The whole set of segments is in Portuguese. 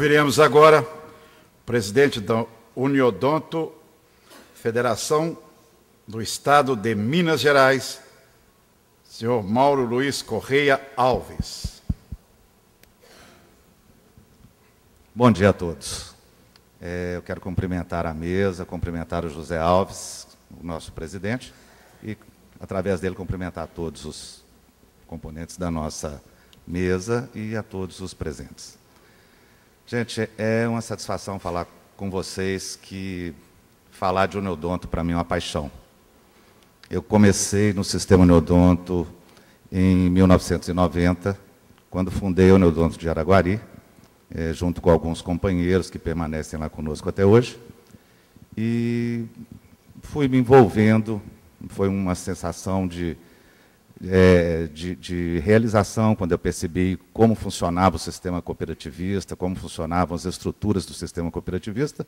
Ouviremos agora o presidente da Uniodonto, Federação do Estado de Minas Gerais, senhor Mauro Luiz Correia Alves. Bom dia a todos. Eu quero cumprimentar a mesa, cumprimentar o José Alves, o nosso presidente, e, através dele, cumprimentar todos os componentes da nossa mesa e a todos os presentes. Gente, é uma satisfação falar com vocês que falar de Uniodonto, para mim, é uma paixão. Eu comecei no sistema Uniodonto em 1990, quando fundei a Uniodonto de Araguari, junto com alguns companheiros que permanecem lá conosco até hoje. E fui me envolvendo, foi uma sensação de realização, quando eu percebi como funcionava o sistema cooperativista, como funcionavam as estruturas do sistema cooperativista,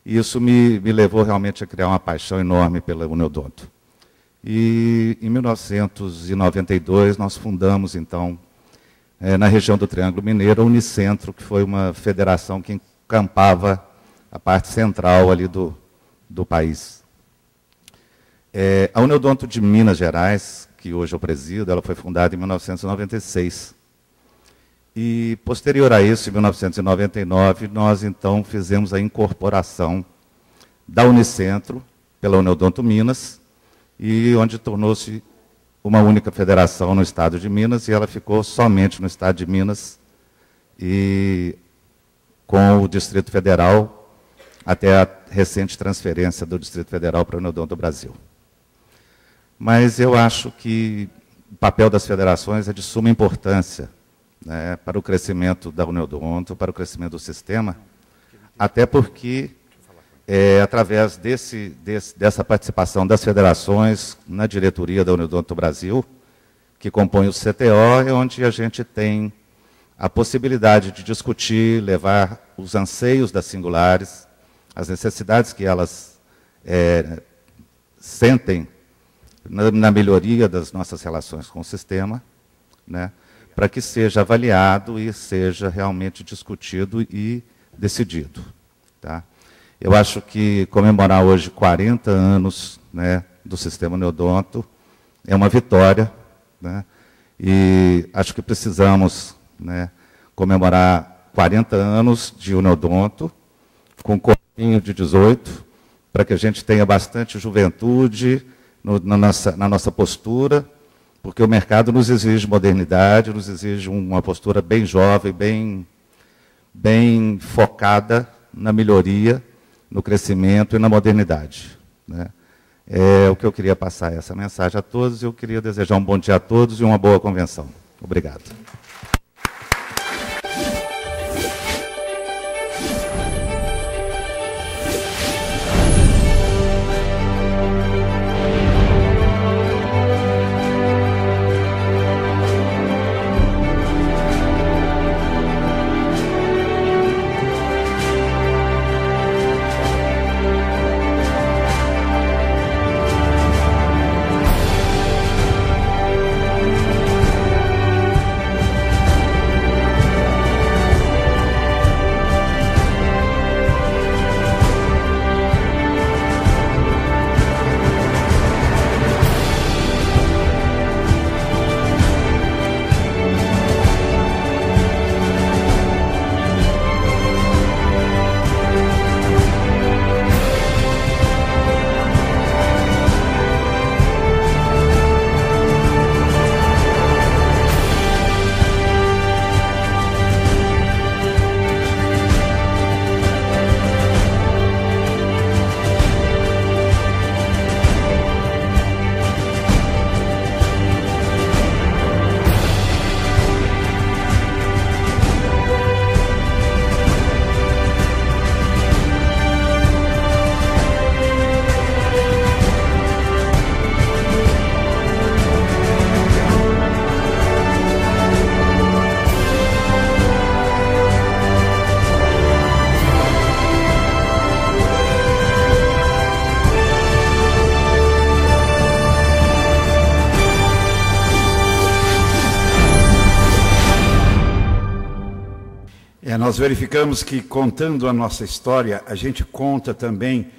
e isso me levou realmente a criar uma paixão enorme pela Uniodonto. E em 1992 nós fundamos, então, na região do Triângulo Mineiro, a Unicentro, que foi uma federação que encampava a parte central ali do país. A Uniodonto de Minas Gerais, que hoje eu presido, ela foi fundada em 1996. E, posterior a isso, em 1999, nós, então, fizemos a incorporação da Unicentro pela Uniodonto Minas, e onde tornou-se uma única federação no estado de Minas, e ela ficou somente no estado de Minas, e com o Distrito Federal, até a recente transferência do Distrito Federal para a Uniodonto Brasil. Mas eu acho que o papel das federações é de suma importância, né, para o crescimento da Uniodonto, para o crescimento do sistema, até porque através dessa participação das federações na diretoria da Uniodonto Brasil, que compõe o CTO, é onde a gente tem a possibilidade de discutir, levar os anseios das singulares, as necessidades que elas sentem na melhoria das nossas relações com o sistema, né, para que seja avaliado e seja realmente discutido e decidido. Tá? Eu acho que comemorar hoje 40 anos, né, do sistema Uniodonto é uma vitória, né, e acho que precisamos, né, comemorar 40 anos de Uniodonto com um corpinho de 18, para que a gente tenha bastante juventude na nossa postura, porque o mercado nos exige modernidade, nos exige uma postura bem jovem, bem focada na melhoria, no crescimento e na modernidade, né? É o que eu queria passar, essa mensagem a todos, e eu queria desejar um bom dia a todos e uma boa convenção. Obrigado. nós verificamos que, contando a nossa história, a gente conta também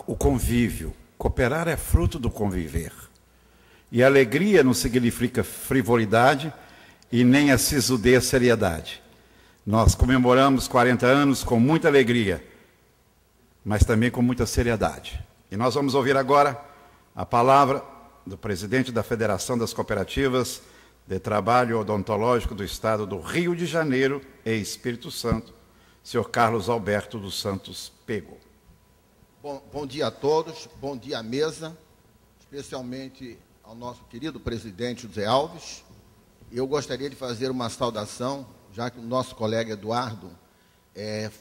o convívio. Cooperar é fruto do conviver. E alegria não significa frivolidade e nem a sisudez seriedade. Nós comemoramos 40 anos com muita alegria, mas também com muita seriedade. E nós vamos ouvir agora a palavra do presidente da Federação das Cooperativas de Trabalho Odontológico do Estado do Rio de Janeiro e Espírito Santo, senhor Carlos Alberto dos Santos Pego. Bom dia a todos, bom dia à mesa, especialmente ao nosso querido presidente José Alves. Eu gostaria de fazer uma saudação, já que o nosso colega Eduardo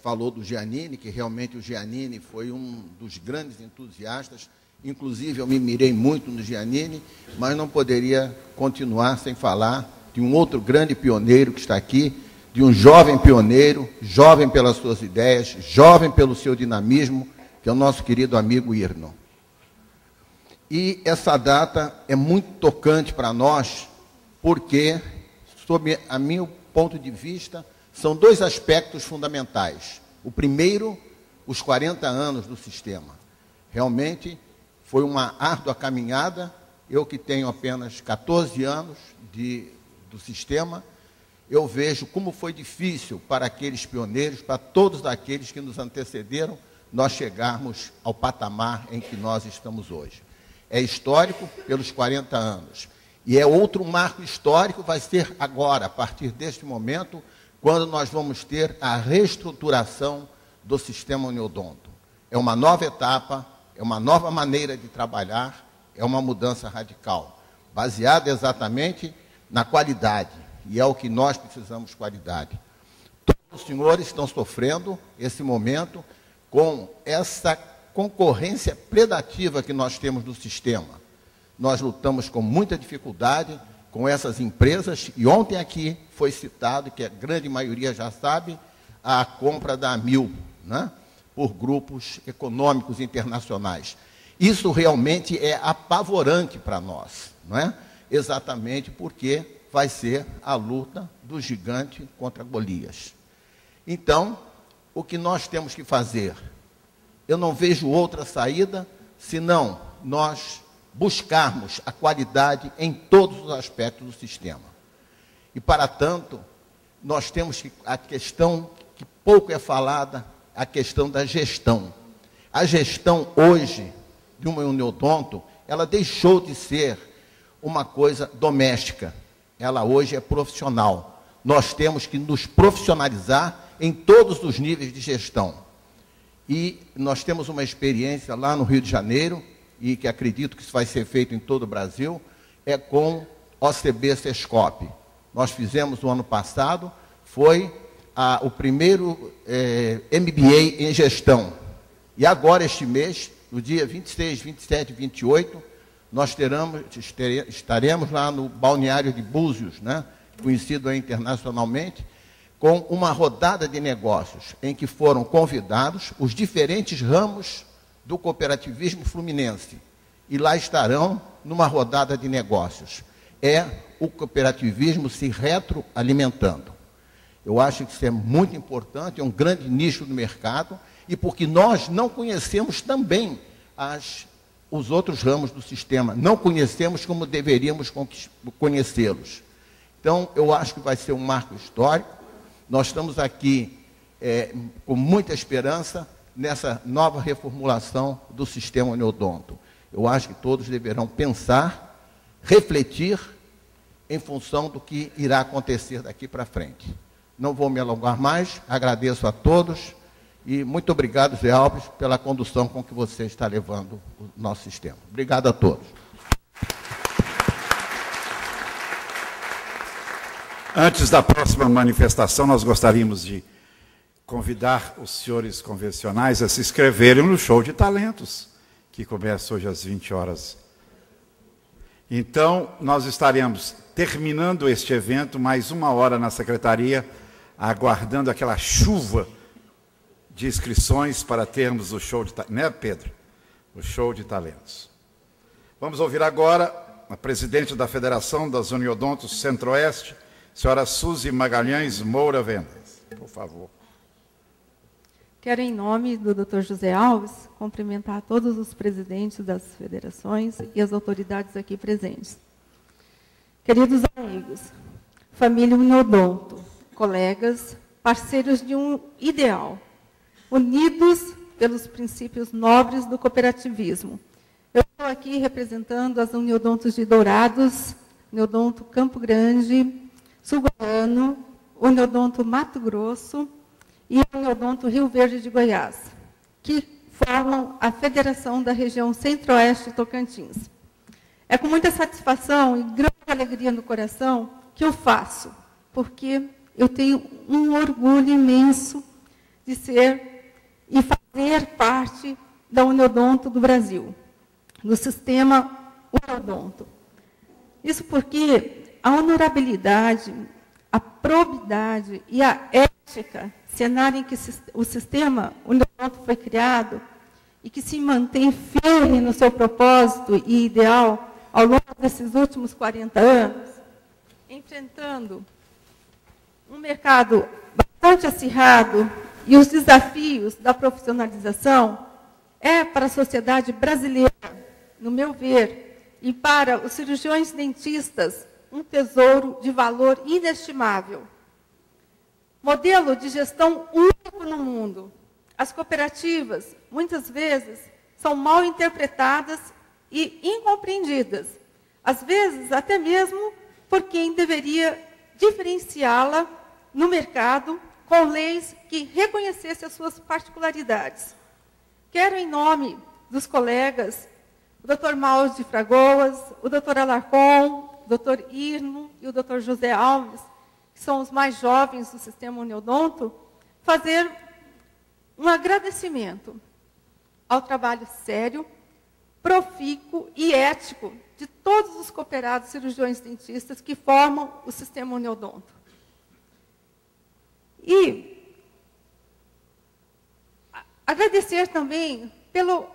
falou do Giannini, que realmente o Giannini foi um dos grandes entusiastas. Inclusive, eu me mirei muito no Giannini, mas não poderia continuar sem falar de um outro grande pioneiro que está aqui, de um jovem pioneiro, jovem pelas suas ideias, jovem pelo seu dinamismo, que é o nosso querido amigo Irno. E essa data é muito tocante para nós, porque, sob a meu ponto de vista, são dois aspectos fundamentais. O primeiro, os 40 anos do sistema. Realmente foi uma árdua caminhada. Eu que tenho apenas 14 anos do sistema, eu vejo como foi difícil para aqueles pioneiros, para todos aqueles que nos antecederam, nós chegarmos ao patamar em que nós estamos hoje. É histórico pelos 40 anos. E é outro marco histórico, vai ser agora, a partir deste momento, quando nós vamos ter a reestruturação do sistema Uniodonto. É uma nova etapa, é uma nova maneira de trabalhar, é uma mudança radical, baseada exatamente na qualidade, e é o que nós precisamos, qualidade. Todos os senhores estão sofrendo esse momento com essa concorrência predativa que nós temos no sistema. Nós lutamos com muita dificuldade com essas empresas, e ontem aqui foi citado, que a grande maioria já sabe, a compra da Amil, né, por grupos econômicos internacionais. Isso realmente é apavorante para nós, não é? Exatamente porque vai ser a luta do gigante contra Golias. Então, o que nós temos que fazer? Eu não vejo outra saída, senão nós buscarmos a qualidade em todos os aspectos do sistema. E, para tanto, nós temos que, a questão que pouco é falada, a questão da gestão. A gestão hoje de uma Uniodonto, ela deixou de ser uma coisa doméstica. Ela hoje é profissional. Nós temos que nos profissionalizar em todos os níveis de gestão. E nós temos uma experiência lá no Rio de Janeiro, e que acredito que isso vai ser feito em todo o Brasil, é com OCB Sescope. Nós fizemos no ano passado, foi o primeiro MBA em gestão. E agora, este mês, no dia 26, 27 e 28, nós estaremos lá no balneário de Búzios, né, conhecido internacionalmente, com uma rodada de negócios, em que foram convidados os diferentes ramos do cooperativismo fluminense. E lá estarão numa rodada de negócios. É o cooperativismo se retroalimentando. Eu acho que isso é muito importante, é um grande nicho do mercado, e porque nós não conhecemos também os outros ramos do sistema, não conhecemos como deveríamos conhecê-los. Então, eu acho que vai ser um marco histórico. Nós estamos aqui com muita esperança nessa nova reformulação do sistema Uniodonto. Eu acho que todos deverão pensar, refletir em função do que irá acontecer daqui para frente. Não vou me alongar mais, agradeço a todos e muito obrigado, Zé Alves, pela condução com que você está levando o nosso sistema. Obrigado a todos. Antes da próxima manifestação, nós gostaríamos de convidar os senhores convencionais a se inscreverem no show de talentos, que começa hoje às 20 horas. Então, nós estaremos terminando este evento, mais 1 hora na secretaria, aguardando aquela chuva de inscrições para termos o show de talentos. Né, Pedro? O show de talentos. Vamos ouvir agora a presidente da Federação das Uniodontos Centro-Oeste, senhora Suzy Magalhães Moura Vendas. Por favor. Quero, em nome do Dr. José Alves, cumprimentar todos os presidentes das federações e as autoridades aqui presentes. Queridos amigos, família Uniodonto, colegas, parceiros de um ideal, unidos pelos princípios nobres do cooperativismo. Eu estou aqui representando as Uniodontos de Dourados, Uniodonto Campo Grande, Sul-Goiano, Uniodonto Mato Grosso e Uniodonto Rio Verde de Goiás, que formam a Federação da Região Centro-Oeste Tocantins. É com muita satisfação e grande alegria no coração que eu faço, porque eu tenho um orgulho imenso de ser e fazer parte da Uniodonto do Brasil, do sistema Uniodonto. Isso porque a honorabilidade, a probidade e a ética, cenário em que o sistema Uniodonto foi criado e que se mantém firme no seu propósito e ideal ao longo desses últimos 40 anos, enfrentando um mercado bastante acirrado e os desafios da profissionalização, é para a sociedade brasileira, no meu ver, e para os cirurgiões dentistas, um tesouro de valor inestimável. Modelo de gestão único no mundo. As cooperativas, muitas vezes, são mal interpretadas e incompreendidas, às vezes até mesmo por quem deveria diferenciá-la no mercado com leis que reconhecessem as suas particularidades. Quero, em nome dos colegas, o Dr. Maus de Fragoas, o Dr. Alarcon, o Dr. Irno e o Dr. José Alves, que são os mais jovens do sistema Uniodonto, fazer um agradecimento ao trabalho sério, profícuo e ético de todos os cooperados cirurgiões dentistas que formam o sistema Uniodonto. E agradecer também pelo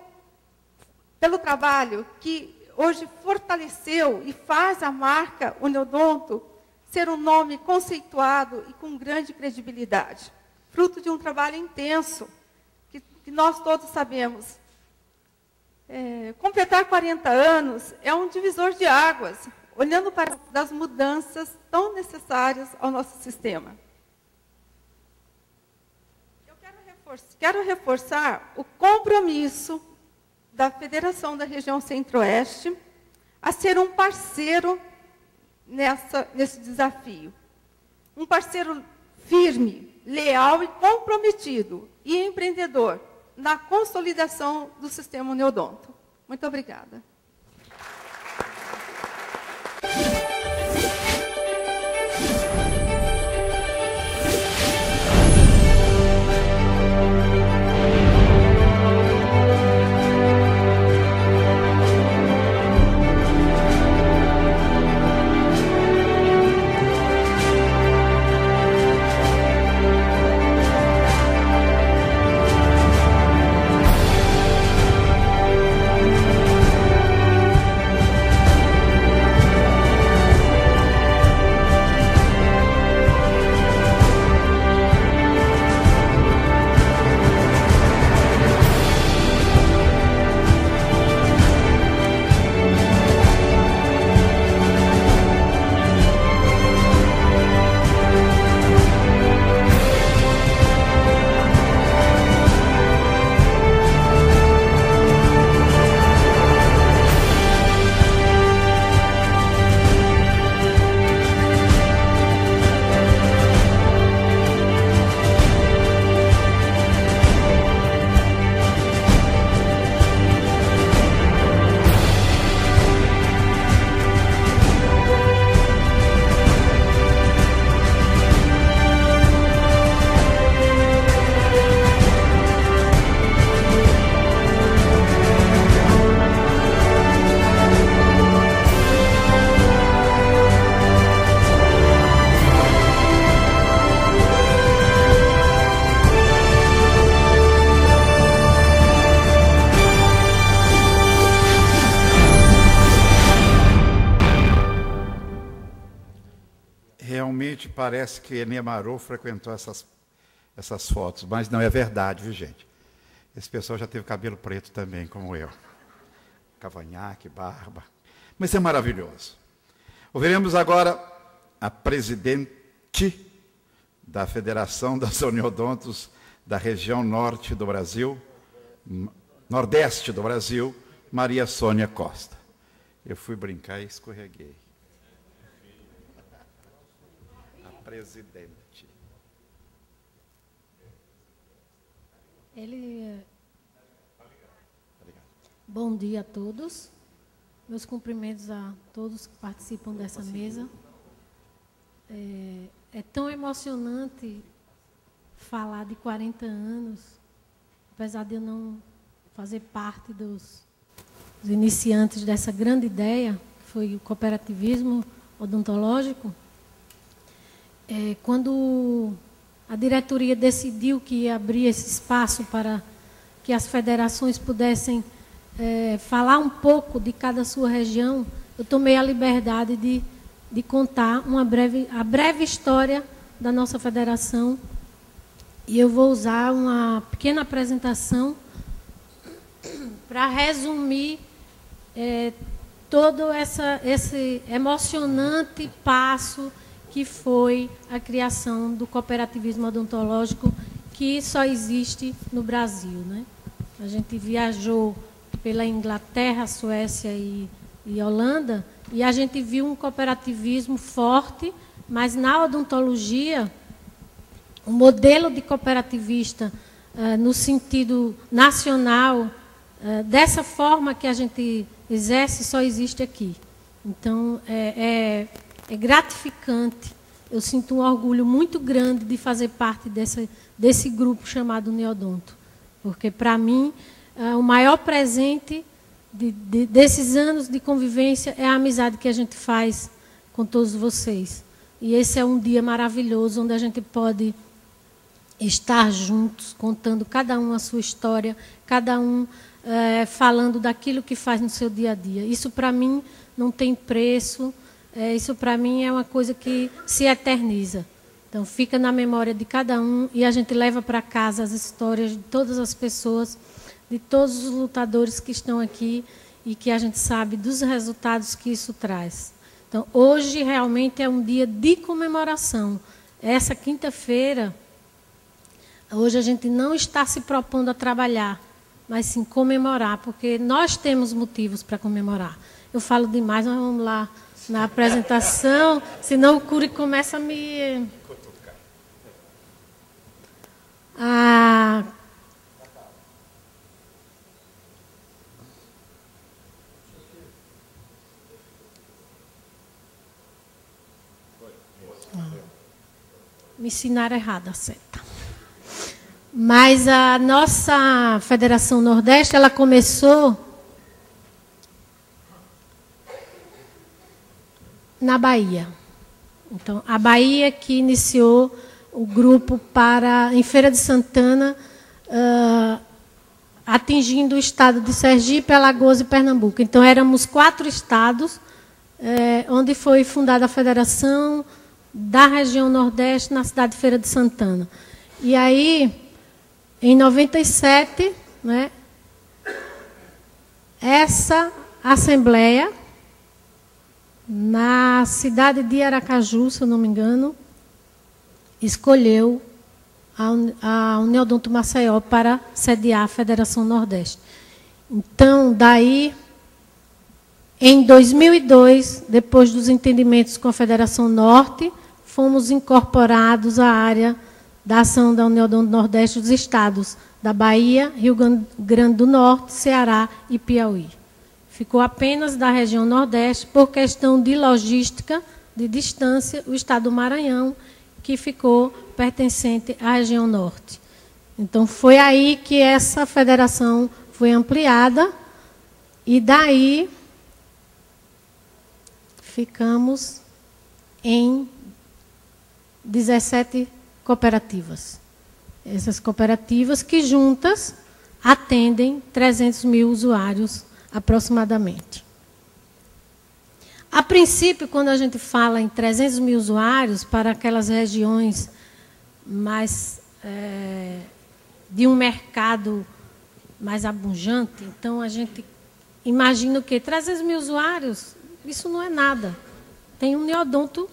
trabalho que hoje fortaleceu e faz a marca Uniodonto ser um nome conceituado e com grande credibilidade, fruto de um trabalho intenso, que nós todos sabemos. Completar 40 anos é um divisor de águas, olhando para as mudanças tão necessárias ao nosso sistema. Eu quero reforçar o compromisso da Federação da Região Centro-Oeste a ser um parceiro nesse desafio. Um parceiro firme, leal e comprometido, e empreendedor na consolidação do sistema Uniodonto. Muito obrigada. Realmente parece que Enemarou frequentou essas fotos, mas não é verdade, viu, gente? Esse pessoal já teve cabelo preto também, como eu. Cavanhaque, barba. Mas é maravilhoso. Ouviremos agora a presidente da Federação das Uniodontos da região norte do Brasil, nordeste do Brasil, Maria Sônia Costa. Eu fui brincar e escorreguei. A presidente. Bom dia a todos. Meus cumprimentos a todos que participam dessa mesa. É tão emocionante falar de 40 anos, apesar de eu não fazer parte dos iniciantes dessa grande ideia, que foi o cooperativismo odontológico. Quando a diretoria decidiu que ia abrir esse espaço para que as federações pudessem falar um pouco de cada sua região, eu tomei a liberdade de contar a breve história da nossa federação. E eu vou usar uma pequena apresentação para resumir todo esse emocionante passo que foi a criação do cooperativismo odontológico, que só existe no Brasil, né? A gente viajou pela Inglaterra, Suécia e Holanda, e a gente viu um cooperativismo forte, mas na odontologia, o modelo de cooperativista, no sentido nacional, dessa forma que a gente exerce, só existe aqui. Então, é gratificante. Eu sinto um orgulho muito grande de fazer parte desse grupo chamado Neodonto, porque, para mim, o maior presente desses anos de convivência é a amizade que a gente faz com todos vocês. E esse é um dia maravilhoso, onde a gente pode estar juntos, contando cada um a sua história, cada um falando daquilo que faz no seu dia a dia. Isso, para mim, não tem preço. Isso, para mim, é uma coisa que se eterniza. Então, fica na memória de cada um e a gente leva para casa as histórias de todas as pessoas, de todos os lutadores que estão aqui e que a gente sabe dos resultados que isso traz. Então, hoje, realmente, é um dia de comemoração. Essa quinta-feira, hoje a gente não está se propondo a trabalhar, mas sim comemorar, porque nós temos motivos para comemorar. Eu falo demais, mas vamos lá na apresentação, senão o Cury começa a me... Me ensinaram errado a seta. Mas a nossa Federação Nordeste, ela começou na Bahia. Então, a Bahia que iniciou o grupo em Feira de Santana, atingindo o estado de Sergipe, Alagoas e Pernambuco. Então, éramos 4 estados onde foi fundada a Federação da região Nordeste, na cidade de Feira de Santana. E aí, em 97, né, essa assembleia, na cidade de Aracaju, se eu não me engano, escolheu a Uniodonto Maceió para sediar a Federação Nordeste. Então, daí, em 2002, depois dos entendimentos com a Federação Norte, fomos incorporados à área da ação da Uniodonto Nordeste dos estados da Bahia, Rio Grande do Norte, Ceará e Piauí. Ficou apenas da região Nordeste, por questão de logística, de distância, o estado do Maranhão, que ficou pertencente à região Norte. Então, foi aí que essa federação foi ampliada, e daí ficamos em 17 cooperativas. Essas cooperativas que juntas atendem 300 mil usuários aproximadamente. A princípio, quando a gente fala em 300 mil usuários, para aquelas regiões mais de um mercado mais abundante. Então, a gente imagina o quê? 300 mil usuários, isso não é nada. Tem um neodonto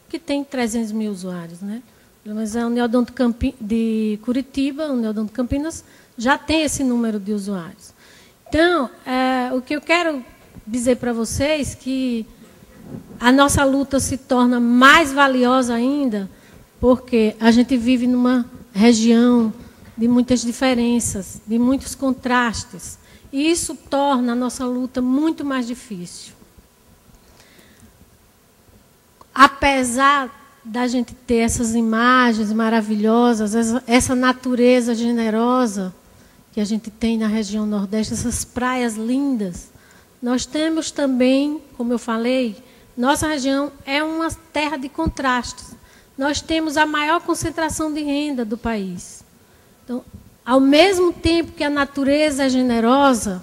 que tem 300 mil usuários, né? Mas o neodonto de Curitiba, o neodonto Campinas, já tem esse número de usuários. Então, o que eu quero dizer para vocês é que a nossa luta se torna mais valiosa ainda porque a gente vive numa região de muitas diferenças, de muitos contrastes. E isso torna a nossa luta muito mais difícil. Apesar da gente ter essas imagens maravilhosas, essa natureza generosa que a gente tem na região Nordeste, essas praias lindas, nós temos também, como eu falei, nossa região é uma terra de contrastes. Nós temos a maior concentração de renda do país. Então, ao mesmo tempo que a natureza é generosa,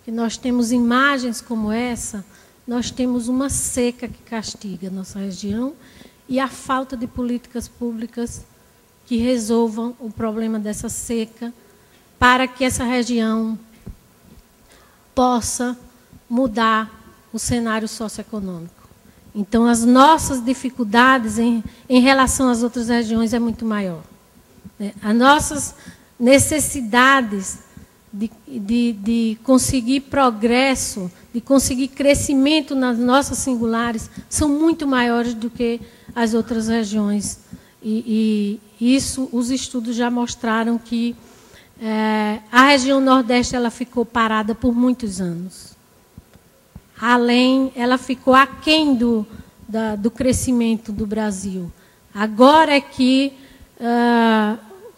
que nós temos imagens como essa, nós temos uma seca que castiga a nossa região e a falta de políticas públicas que resolvam o problema dessa seca para que essa região possa mudar o cenário socioeconômico. Então, as nossas dificuldades em relação às outras regiões é muito maior. As nossas necessidades de conseguir progresso, de conseguir crescimento nas nossas singulares, são muito maiores do que as outras regiões. E isso, os estudos já mostraram que a região Nordeste ela ficou parada por muitos anos. Ela ficou aquém do crescimento do Brasil. Agora é que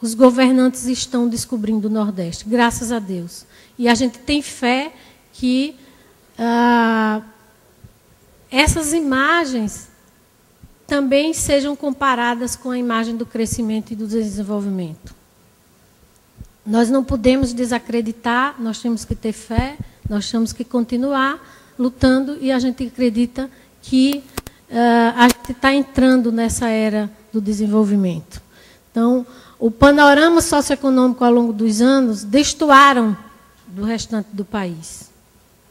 os governantes estão descobrindo o Nordeste, graças a Deus. E a gente tem fé que essas imagens também sejam comparadas com a imagem do crescimento e do desenvolvimento. Nós não podemos desacreditar, nós temos que ter fé, nós temos que continuar lutando e a gente acredita que a gente está entrando nessa era do desenvolvimento. Então, o panorama socioeconômico ao longo dos anos destoaram do restante do país,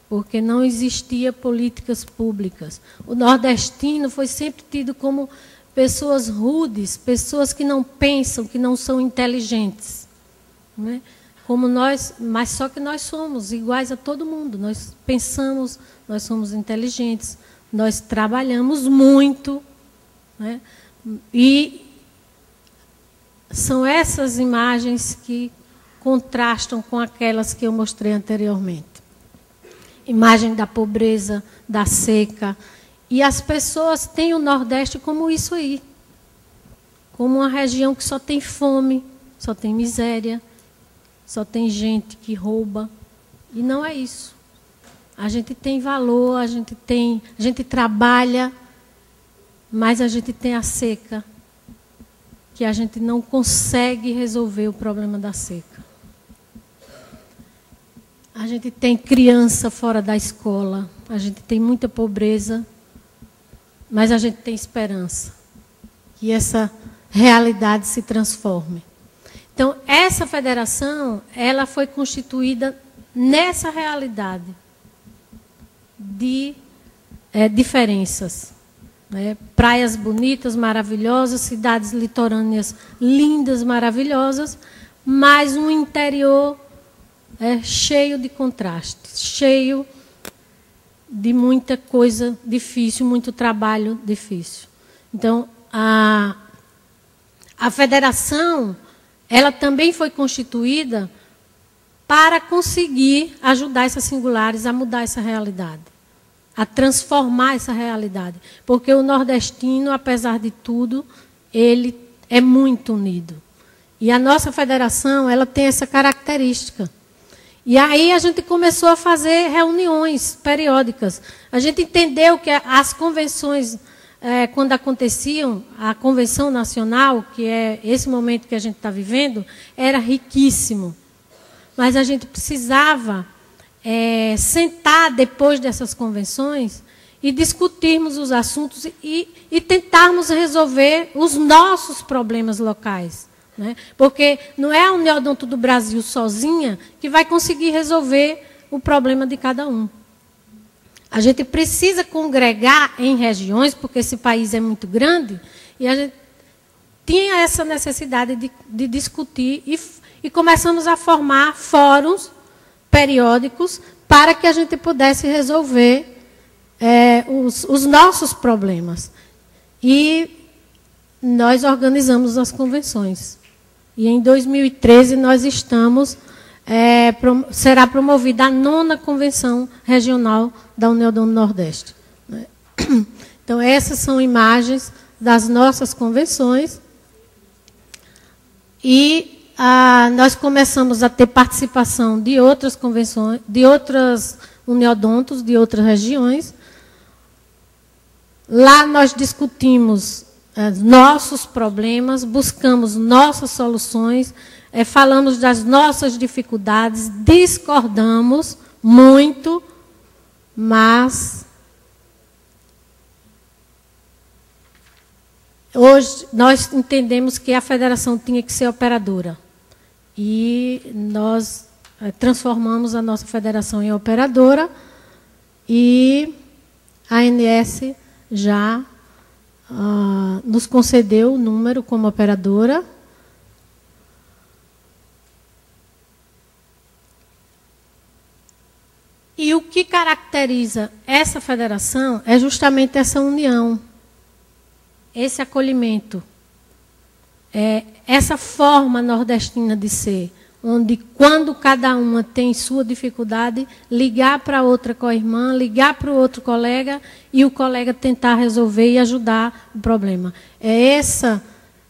porque não existia políticas públicas. O nordestino foi sempre tido como pessoas rudes, pessoas que não pensam, que não são inteligentes. Não é? Como nós, mas só que nós somos iguais a todo mundo. Nós pensamos, nós somos inteligentes, nós trabalhamos muito, né? E são essas imagens que contrastam com aquelas que eu mostrei anteriormente. Imagem da pobreza, da seca. E as pessoas têm o Nordeste como isso aí. Como uma região que só tem fome, só tem miséria, só tem gente que rouba. E não é isso. A gente tem valor, a gente trabalha, mas a gente tem a seca, que a gente não consegue resolver o problema da seca. A gente tem criança fora da escola, a gente tem muita pobreza, mas a gente tem esperança que essa realidade se transforme. Então, essa federação, ela foi constituída nessa realidade de diferenças. Né? Praias bonitas, maravilhosas, cidades litorâneas lindas, maravilhosas, mas um interior cheio de contrastes, cheio de muita coisa difícil, muito trabalho difícil. Então, a federação, ela também foi constituída para conseguir ajudar essas singulares a mudar essa realidade, a transformar essa realidade. Porque o nordestino, apesar de tudo, ele é muito unido. E a nossa federação, ela tem essa característica. E aí a gente começou a fazer reuniões periódicas. A gente entendeu que as convenções, quando aconteciam, a Convenção Nacional, que é esse momento que a gente está vivendo, era riquíssimo. Mas a gente precisava sentar depois dessas convenções e discutirmos os assuntos e tentarmos resolver os nossos problemas locais, né? Porque não é a Uniodonto do Brasil sozinha que vai conseguir resolver o problema de cada um. A gente precisa congregar em regiões, porque esse país é muito grande, e a gente tinha essa necessidade de discutir e começamos a formar fóruns periódicos para que a gente pudesse resolver os nossos problemas. E nós organizamos as convenções. E em 2013 nós estamos... será promovida a 9ª Convenção Regional da Uniodonto Nordeste. Então, essas são imagens das nossas convenções. E nós começamos a ter participação de outras convenções, de outras uniodontos, de outras regiões. Lá nós discutimos nossos problemas, buscamos nossas soluções, falamos das nossas dificuldades, discordamos muito, mas hoje nós entendemos que a federação tinha que ser operadora. E nós transformamos a nossa federação em operadora e a ANS já nos concedeu o número como operadora. E o que caracteriza essa federação é justamente essa união, esse acolhimento, essa forma nordestina de ser, onde quando cada uma tem sua dificuldade, ligar para outra co-irmã, ligar para o outro colega e o colega tentar resolver e ajudar o problema. É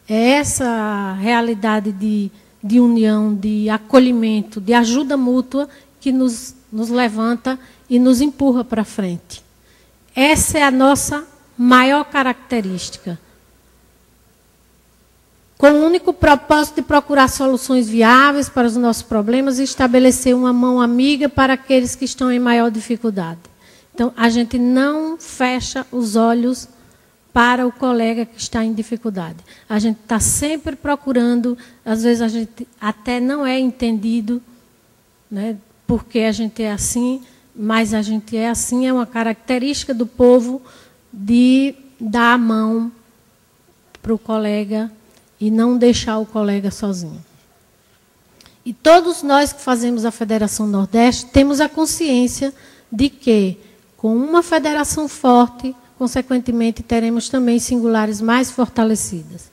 essa realidade de união, de acolhimento, de ajuda mútua que nos levanta e nos empurra para frente. Essa é a nossa maior característica. Com o único propósito de procurar soluções viáveis para os nossos problemas e estabelecer uma mão amiga para aqueles que estão em maior dificuldade. Então, a gente não fecha os olhos para o colega que está em dificuldade. A gente está sempre procurando, às vezes a gente até não é entendido, né, porque a gente é assim, mas a gente é assim, é uma característica do povo de dar a mão para o colega e não deixar o colega sozinho. E todos nós que fazemos a Federação Nordeste temos a consciência de que, com uma federação forte, consequentemente, teremos também singulares mais fortalecidas.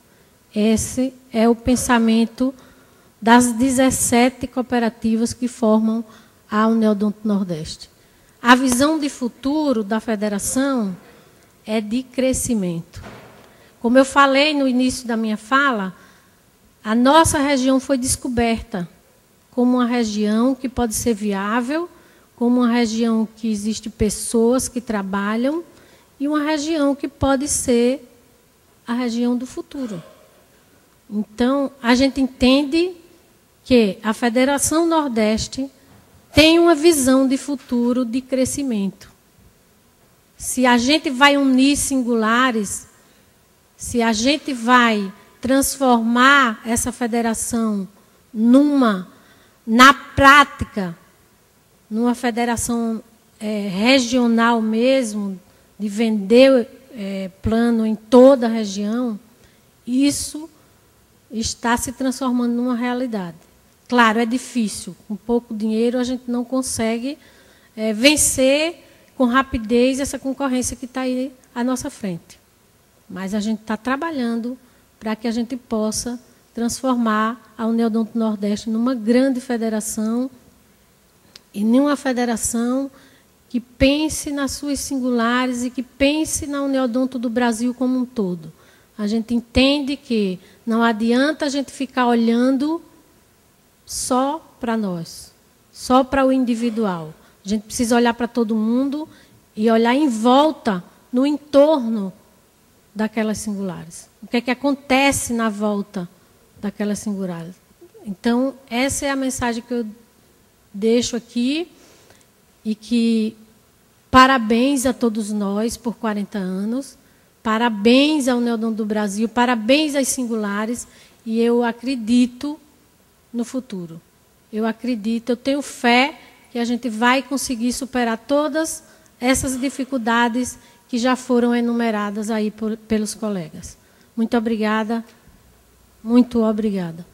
Esse é o pensamento das 17 cooperativas que formam a Uniodonto Nordeste. A visão de futuro da federação é de crescimento. Como eu falei no início da minha fala, a nossa região foi descoberta como uma região que pode ser viável, como uma região que existe pessoas que trabalham e uma região que pode ser a região do futuro. Então, a gente entende que a Federação Nordeste tem uma visão de futuro de crescimento. Se a gente vai unir singulares, se a gente vai transformar essa federação na prática, numa federação regional mesmo, de vender plano em toda a região, isso está se transformando numa realidade. Claro, é difícil. Com pouco dinheiro, a gente não consegue vencer com rapidez essa concorrência que está aí à nossa frente. Mas a gente está trabalhando para que a gente possa transformar a Uniodonto Nordeste numa grande federação e numa federação que pense nas suas singulares e que pense na Uniodonto do Brasil como um todo. A gente entende que não adianta a gente ficar olhando só para nós, só para o individual. A gente precisa olhar para todo mundo e olhar em volta, no entorno daquelas singulares. O que é que acontece na volta daquelas singulares? Então, essa é a mensagem que eu deixo aqui e que parabéns a todos nós por 40 anos, parabéns à Uniodonto do Brasil, parabéns às singulares e eu acredito no futuro. Eu acredito, eu tenho fé que a gente vai conseguir superar todas essas dificuldades que já foram enumeradas aí pelos colegas. Muito obrigada. Muito obrigada.